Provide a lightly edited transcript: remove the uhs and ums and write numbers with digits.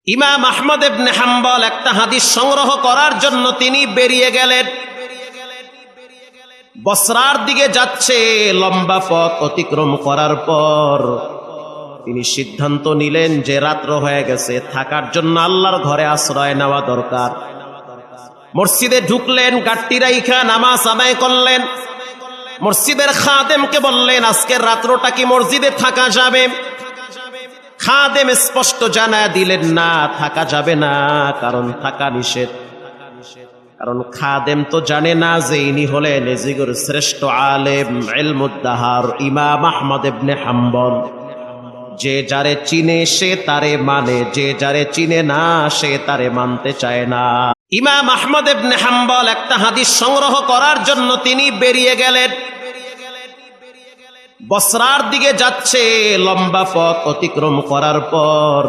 ইমাম আহমদ ইবনে হাম্বল একটা হাদিস সংগ্রহ করার জন্য তিনি বেরিয়ে গেলেন। বসরার দিকে যাচ্ছে। লম্বা পথ অতিক্রম করার পর তিনি সিদ্ধান্ত নিলেন যে রাত্র হয়ে গেছে, থাকার জন্য আল্লাহর ঘরে আশ্রয় নেওয়া দরকার। মসজিদে ঢুকলেন, গাট্টি রাইখা নামাজ আদায় করলেন। মসজিদের খাদেমকে বললেন, আজকের রাত্রটা কি মসজিদে থাকা যাবে? খাদেম স্পষ্ট জানায় দিলেন, না, থাকা যাবে না, কারণ থাকা নিষেধ। কারণ খাদেম তো জানে না যে ইনি হলেন এজিগুর শ্রেষ্ঠ আলেম ইলমুদ্দাহার ইমাম আহমদ ইবনে হাম্বল। যে যারে চিনে সে তারে মানে, যে যারে চিনে না সে তারে মানতে চায় না। ইমাম আহমদ ইবনে হাম্বল একটা হাদিস সংগ্রহ করার জন্য তিনি বেরিয়ে গেলেন। বসরার দিকে যাচ্ছে। লম্বা পথ অতিক্রম করার পর